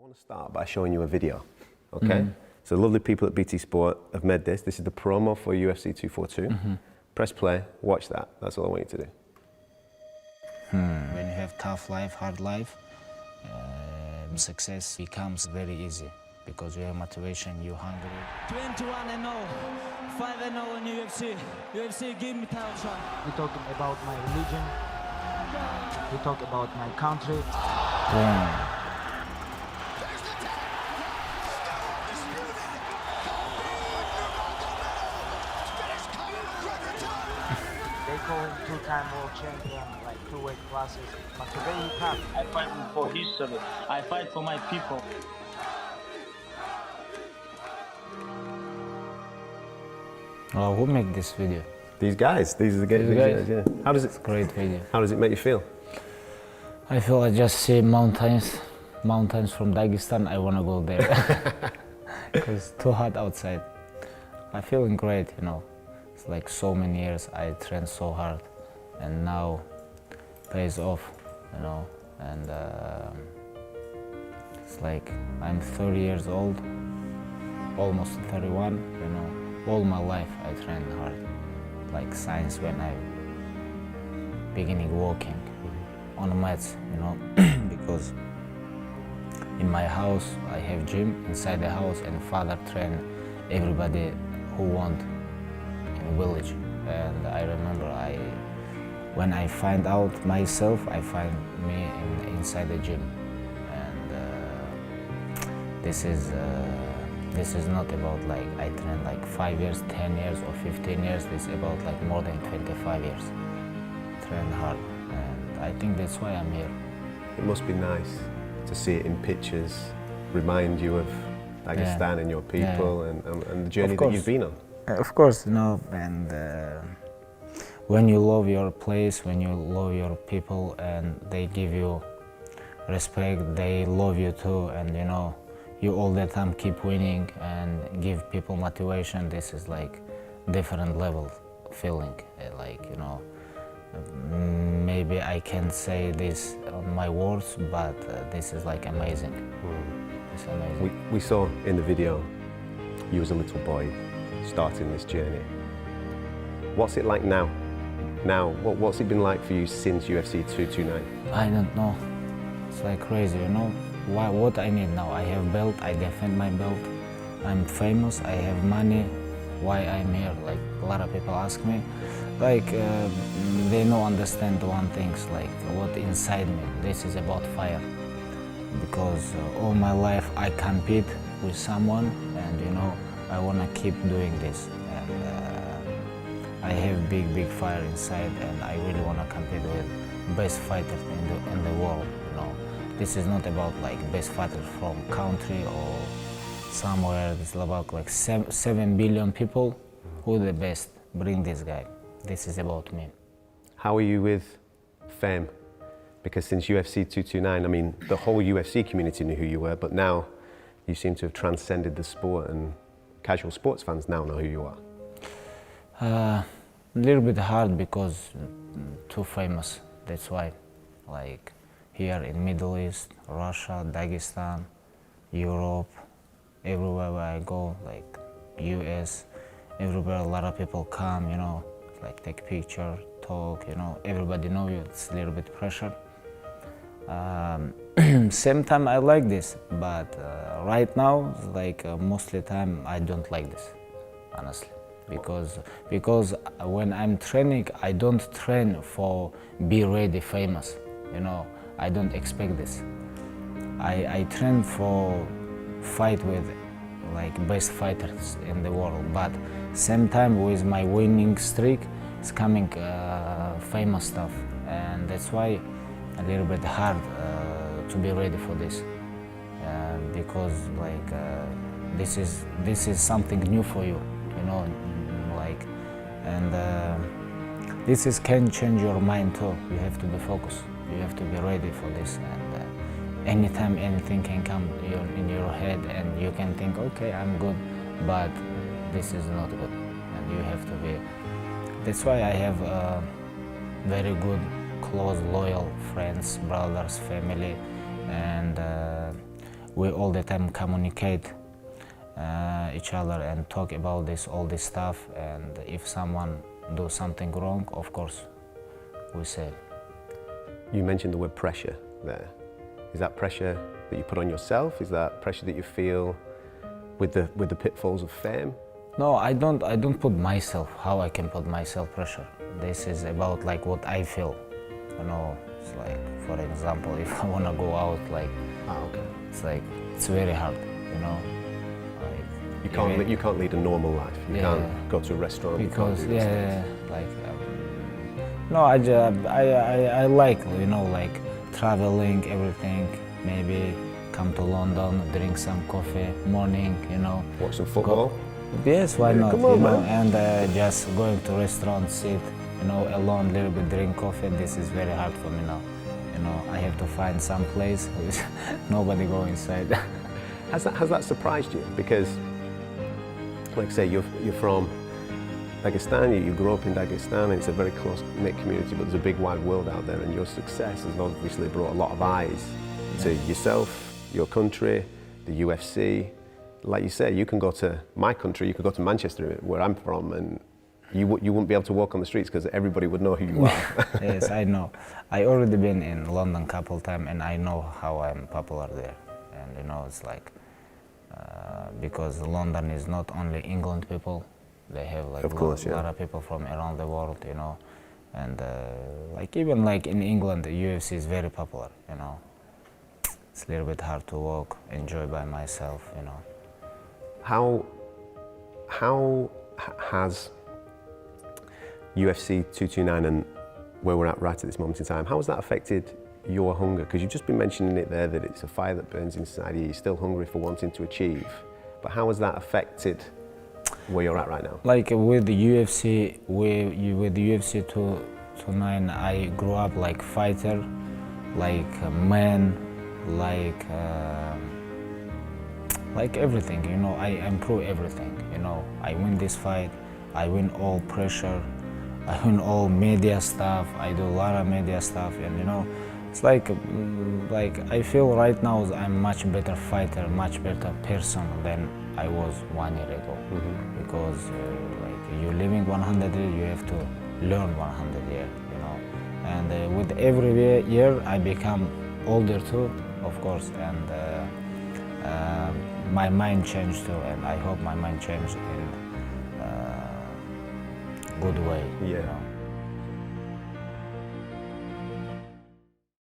want to start by showing you a video, okay? So the lovely people at BT Sport have made this. This is the promo for UFC 242. Press play, watch that. That's all I want you to do. When you have tough life, hard life, success becomes very easy because you have motivation, you're hungry. 21-0, 5-0 in UFC. UFC, give me title shot. We talk about my religion. We talk about my country. They call him two-time world champion, like two weight classes. But today he can't. I fight for history. I fight for my people. Who make this video? These guys, these are the These guys. guys? Yeah. How does it? Great video. How does it make you feel? I feel I just see mountains from Dagestan. I wanna go there because it's too hot outside. I'm feeling great, you know. It's like so many years I trained so hard, and now pays off, you know. And it's like I'm 30 years old, almost 31, you know. All my life I trained hard, like since when I beginning walking on the mats, you know, because in my house I have gym inside the house, and father train everybody who want in village. And I remember when I find out myself, I find me inside the gym, and this is not about like I train like 5 years, 10 years or 15 years. This is about like more than 25 years. Train hard, and I think that's why I'm here. It must be nice to see it in pictures, remind you of Dagestan and your people and the journey that you've been on. Of course, you know, and when you love your place, when you love your people, and they give you respect, they love you too, and you know, you all the time keep winning and give people motivation. This is like different level feeling, like, you know, maybe I can't say this on my words, but this is like amazing. It's amazing. We saw in the video you as a little boy starting this journey. What's it like now? What's it been like for you since UFC 229? I don't know. It's like crazy, you know. What I need now? I have belt, I defend my belt. I'm famous, I have money. Why I'm here? Like a lot of people ask me. Like they don't understand one thing, like what inside me. This is about fire. Because all my life I compete with someone, and you know, I wanna keep doing this. And I have big fire inside, and I really wanna compete with best fighters in the world. You know, this is not about like best fighters from country or somewhere. It's about like 7 billion people. Who the best? Bring this guy. This is about me. How are you with fame? Because since UFC 229, I mean, the whole UFC community knew who you were, but now you seem to have transcended the sport, and casual sports fans now know who you are. A little bit hard because too famous. That's why, like here in Middle East, Russia, Dagestan, Europe, everywhere where I go, like US, everywhere a lot of people come, you know, like take picture, talk, you know, everybody know you. It's a little bit pressure. Same time I like this, but right now, like mostly time I don't like this, honestly, because when I'm training, I don't train for be ready famous, you know. I don't expect this. I train for fight with like best fighters in the world, but same time with my winning streak, it's coming famous stuff, and that's why a little bit hard to be ready for this, because like this is something new for you, you know, like, and this can change your mind too. You have to be focused. You have to be ready for this, and anytime anything can come in your head, and you can think, okay, I'm good, but this is not good, and you have to be. That's why I have very good, close, loyal friends, brothers, family, and we all the time communicate each other and talk about all this stuff. And if someone do something wrong, of course, we say. You mentioned the word pressure there. Is that pressure that you put on yourself? Is that pressure that you feel with the pitfalls of fame? No, I don't put myself. How I can put myself pressure? This is about like what I feel. You know, it's like, for example, if I wanna go out, like, Okay. it's like it's very hard. You know, like You can't lead a normal life. You Yeah. can't go to a restaurant. you can't because do these things. like no, I like, you know, like traveling, everything. Maybe come to London, drink some coffee morning. You know. Watch some football. Yes, why Yeah, not? come on, you know, man. and just going to restaurant, sit, you know, alone, little bit, drink coffee. This is very hard for me now. You know, I have to find some place with nobody go inside. Has that surprised you? Because, like I say, you're from Dagestan. You grew up in Dagestan, and it's a very close-knit community. But there's a big, wide world out there, and your success has obviously brought a lot of eyes to yourself, your country, the UFC. Like you say, you can go to my country, you could go to Manchester, where I'm from, and you wouldn't be able to walk on the streets because everybody would know who you are. Yes, I know. I already been in London a couple times, and I know how I'm popular there. And you know, it's like because London is not only England people; they have like Of course, a yeah. lot of people from around the world, you know. And like even like in England, the UFC is very popular. You know, it's a little bit hard to walk, enjoy by myself, you know. How has UFC 229 and where we're at right at this moment in time, how has that affected your hunger? Because you've just been mentioning it there, that it's a fire that burns inside you, you're still hungry for wanting to achieve. But how has that affected where you're at right now? Like with the UFC, with the UFC 229, I grew up like fighter, like a man, like everything, you know. I improve everything, you know. I win this fight, I win all pressure, I win all media stuff, I do a lot of media stuff, and you know, it's like I feel right now I'm much better fighter, much better person than I was 1 year ago. Because like you're living 100 years, you have to learn 100 years, you know. And with every year I become older too, of course, and my mind changed too, and I hope my mind changed in a good way. Yeah. You know?